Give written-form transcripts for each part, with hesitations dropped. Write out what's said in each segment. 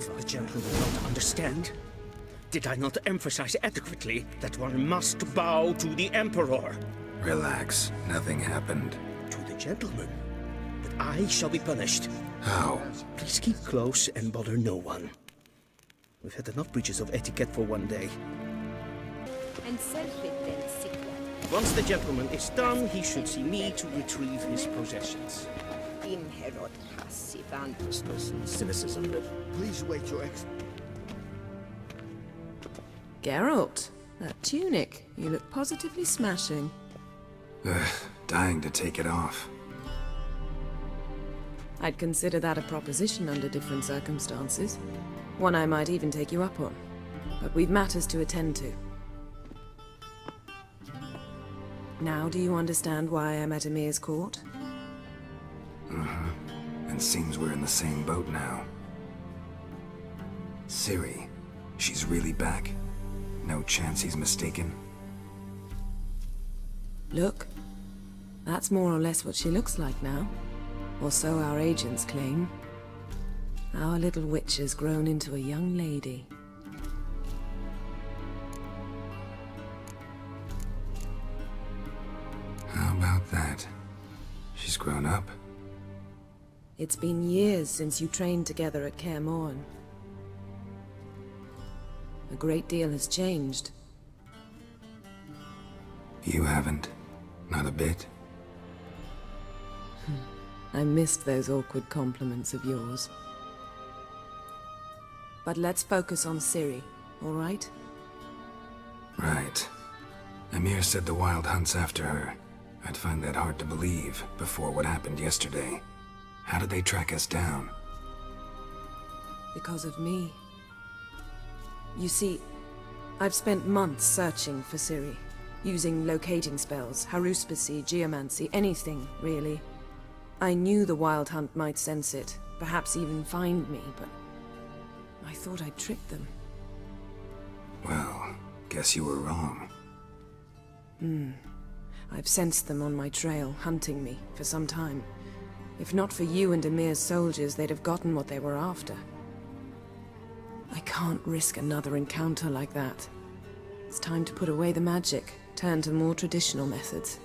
If the gentleman not understand, did I not emphasize adequately that one must bow to the Emperor? Relax. Nothing happened. To the gentleman. But I shall be punished. How? Please keep close and bother no one. We've had enough breaches of etiquette for one day. And Once the gentleman is done, he should see me to retrieve his possessions. Cynicism. Please wait, Your Excellency. Geralt, that tunic. You look positively smashing. Ugh, dying to take it off. I'd consider that a proposition under different circumstances. One I might even take you up on. But we've matters to attend to. Now do you understand why I'm at Emir's court? And seems we're in the same boat now. Ciri, she's really back? No chance he's mistaken? Look, that's more or less what she looks like now. Or so our agents claim. Our little witch has grown into a young lady. How about that? She's grown up? It's been years since you trained together at Kaer Morhen. A great deal has changed. You haven't. Not a bit. I missed those awkward compliments of yours. But let's focus on Ciri, all right? Right. Emir said the Wild Hunt's after her. I'd find that hard to believe before what happened yesterday. How did they track us down? Because of me. You see, I've spent months searching for Ciri, using locating spells, haruspicy, geomancy, anything, really. I knew the Wild Hunt might sense it, perhaps even find me, but I thought I'd tricked them. Well, guess you were wrong. I've sensed them on my trail, hunting me, for some time. If not for you and Emir's soldiers, they'd have gotten what they were after. I can't risk another encounter like that. It's time to put away the magic, turn to more traditional methods.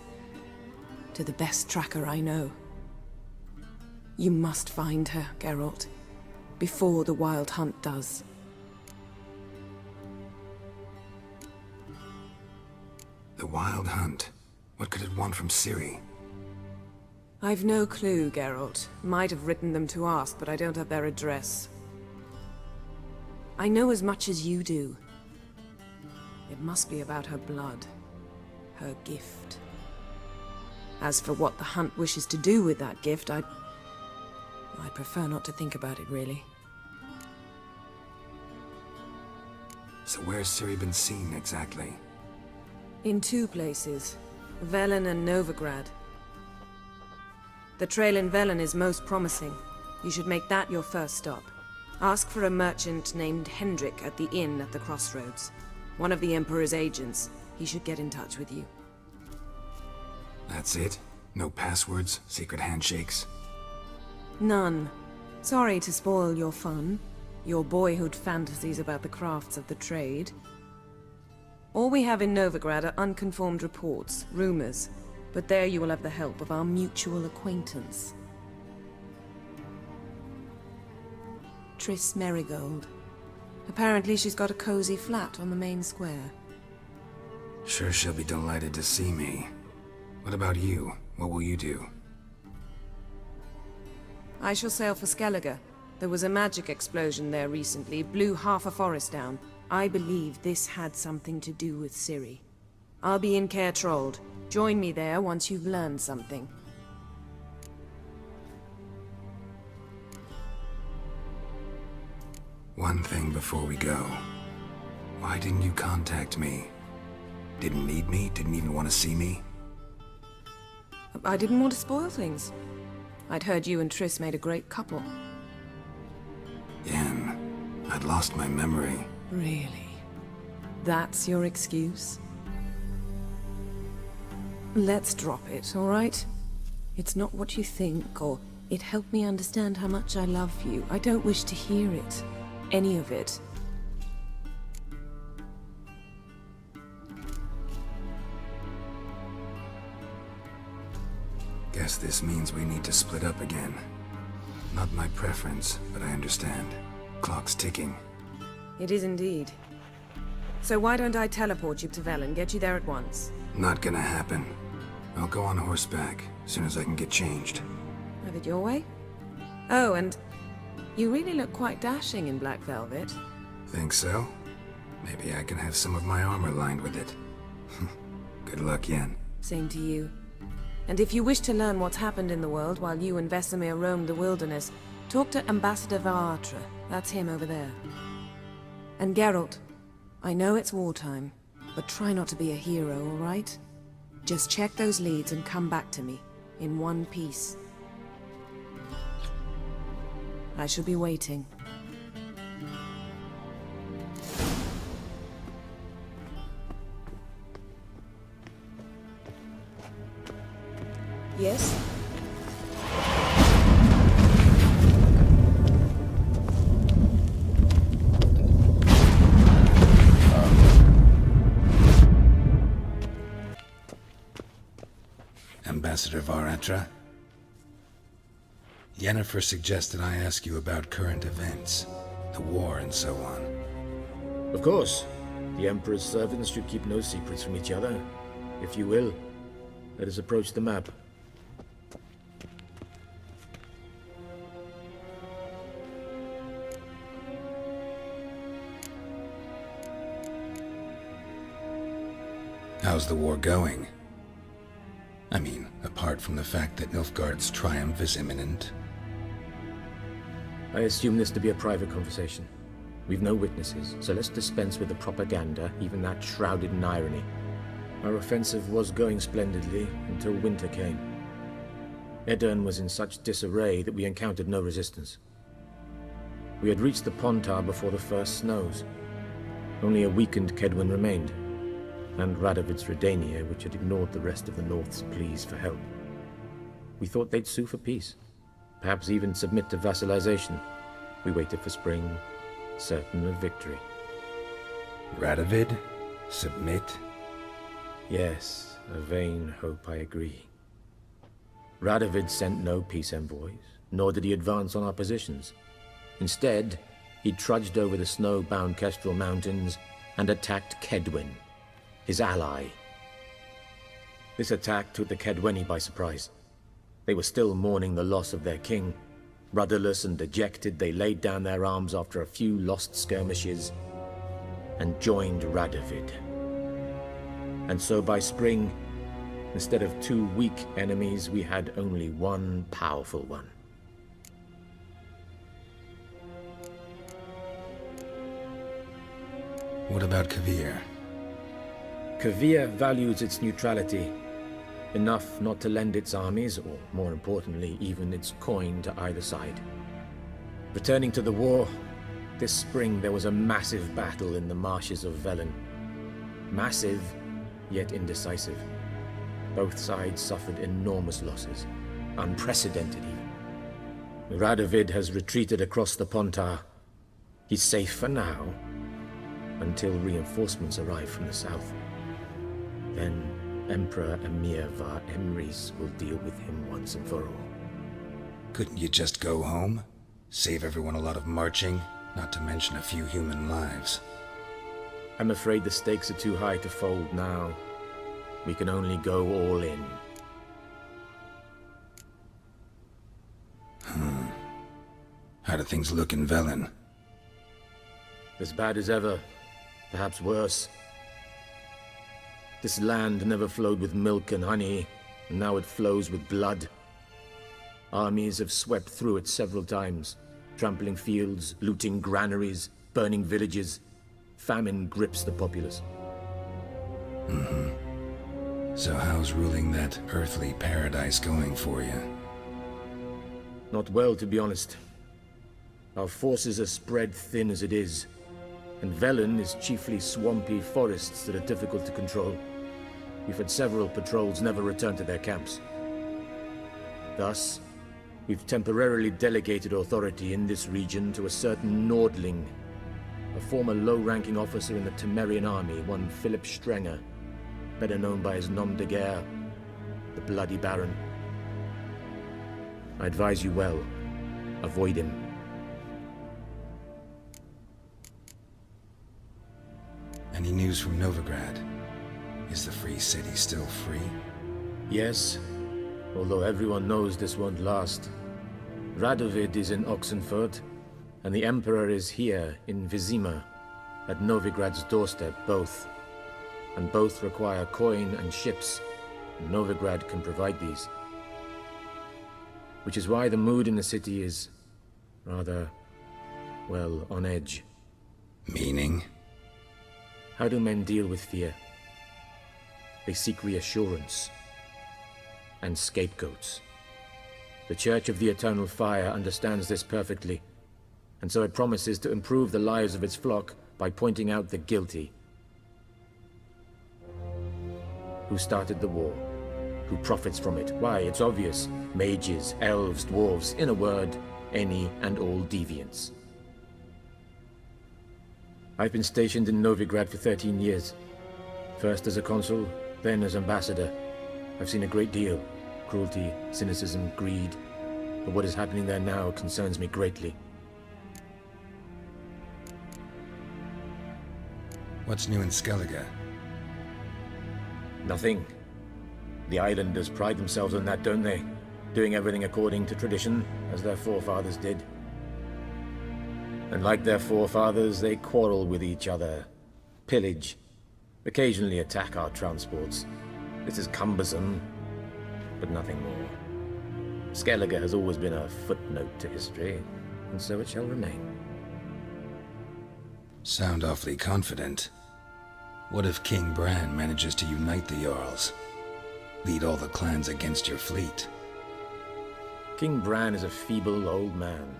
To the best tracker I know. You must find her, Geralt. Before the Wild Hunt does. The Wild Hunt? What could it want from Ciri? I've no clue, Geralt. Might have written them to ask, but I don't have their address. I know as much as you do. It must be about her blood. Her gift. As for what the Hunt wishes to do with that gift, I prefer not to think about it, really. So where's Ciri been seen, exactly? In two places. Velen and Novigrad. The trail in Velen is most promising. You should make that your first stop. Ask for a merchant named Hendrik at the inn at the crossroads. One of the Emperor's agents. He should get in touch with you. That's it? No passwords? Secret handshakes? None. Sorry to spoil your fun. Your boyhood fantasies about the crafts of the trade. All we have in Novigrad are unconfirmed reports, rumors. But there you will have the help of our mutual acquaintance. Triss Merigold. Apparently she's got a cozy flat on the main square. Sure she'll be delighted to see me. What about you? What will you do? I shall sail for Skellige. There was a magic explosion there recently, blew half a forest down. I believe this had something to do with Ciri. I'll be in Caer Trolde. Join me there once you've learned something. One thing before we go. Why didn't you contact me? Didn't need me? Didn't even want to see me? I didn't want to spoil things. I'd heard you and Triss made a great couple. Yen, I'd lost my memory. Really? That's your excuse? Let's drop it, all right? It's not what you think, or it helped me understand how much I love you. I don't wish to hear it. any of it. Guess this means we need to split up again. Not my preference, but I understand. Clock's ticking. It is indeed. So why don't I teleport you to Velen, get you there at once? Not gonna happen. I'll go on horseback, as soon as I can get changed. Have it your way? Oh, and you really look quite dashing in black velvet. Think so? Maybe I can have some of my armor lined with it. Good luck, Yen. Same to you. And if you wish to learn what's happened in the world while you and Vesemir roamed the wilderness, talk to Ambassador Varatra. That's him over there. And Geralt, I know it's wartime, but try not to be a hero, all right? Just check those leads and come back to me, in one piece. I shall be waiting. Yes? Ambassador Varatra? Yennefer suggested I ask you about current events, the war and so on. Of course. The Emperor's servants should keep no secrets from each other. If you will, let us approach the map. How's the war going? I mean, apart from the fact that Nilfgaard's triumph is imminent. I assume this to be a private conversation. We've no witnesses, so let's dispense with the propaganda, even that shrouded in irony. Our offensive was going splendidly until winter came. Edirn was in such disarray that we encountered no resistance. We had reached the Pontar before the first snows. Only a weakened Kedwen remained, and Radovid's Redania, which had ignored the rest of the North's pleas for help. We thought they'd sue for peace, perhaps even submit to vassalization. We waited for spring, certain of victory. Radovid? Submit? Yes, a vain hope, I agree. Radovid sent no peace envoys, nor did he advance on our positions. Instead, he trudged over the snow-bound Kestrel Mountains and attacked Kedwen, his ally. This attack took the Kedweni by surprise. They were still mourning the loss of their king. Rudderless and dejected, they laid down their arms after a few lost skirmishes and joined Radovid. And so by spring, instead of two weak enemies, we had only one powerful one. What about Kavir? Kavir values its neutrality, enough not to lend its armies, or more importantly, even its coin to either side. Returning to the war, this spring there was a massive battle in the marshes of Velen. Massive, yet indecisive. Both sides suffered enormous losses, unprecedented even. Radovid has retreated across the Pontar. He's safe for now, until reinforcements arrive from the south. Then Emperor Emir Var Emrys will deal with him once and for all. Couldn't you just go home? Save everyone a lot of marching, not to mention a few human lives. I'm afraid the stakes are too high to fold now. We can only go all in. How do things look in Velen? As bad as ever, perhaps worse. This land never flowed with milk and honey, and now it flows with blood. Armies have swept through it several times, trampling fields, looting granaries, burning villages. Famine grips the populace. So how's ruling that earthly paradise going for you? Not well, to be honest. Our forces are spread thin as it is, and Velen is chiefly swampy forests that are difficult to control. We've had several patrols never return to their camps. Thus, We've temporarily delegated authority in this region to a certain Nordling, a former low-ranking officer in the Temerian army, one Philip Strenger, better known by his nom de guerre, the Bloody Baron. I advise you well. Avoid him. Any news from Novigrad? Is the Free City still free? Yes, although everyone knows this won't last. Radovid is in Oxenfurt, and the Emperor is here in Vizima, at Novigrad's doorstep, both. And both require coin and ships. Novigrad can provide these. Which is why the mood in the city is rather, well, on edge. Meaning? How do men deal with fear? They seek reassurance and scapegoats. The Church of the Eternal Fire understands this perfectly, and so it promises to improve the lives of its flock by pointing out the guilty. Who started the war? Who profits from it? Why, it's obvious. Mages, elves, dwarves, in a word, any and all deviants. I've been stationed in Novigrad for 13 years. First as a consul, then as ambassador. I've seen a great deal. Cruelty, cynicism, greed. But what is happening there now concerns me greatly. What's new in Skellige? Nothing. The islanders pride themselves on that, don't they? Doing everything according to tradition, as their forefathers did. And like their forefathers, they quarrel with each other, pillage, occasionally attack our transports. This is cumbersome, but nothing more. Skellige has always been a footnote to history, and so it shall remain. Sound awfully confident. What if King Bran manages to unite the Jarls? Lead all the clans against your fleet? King Bran is a feeble old man.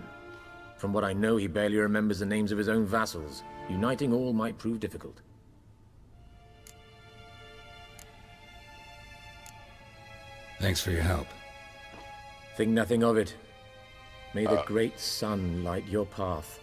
From what I know, he barely remembers the names of his own vassals. Uniting all might prove difficult. Thanks for your help. Think nothing of it. May the great sun light your path.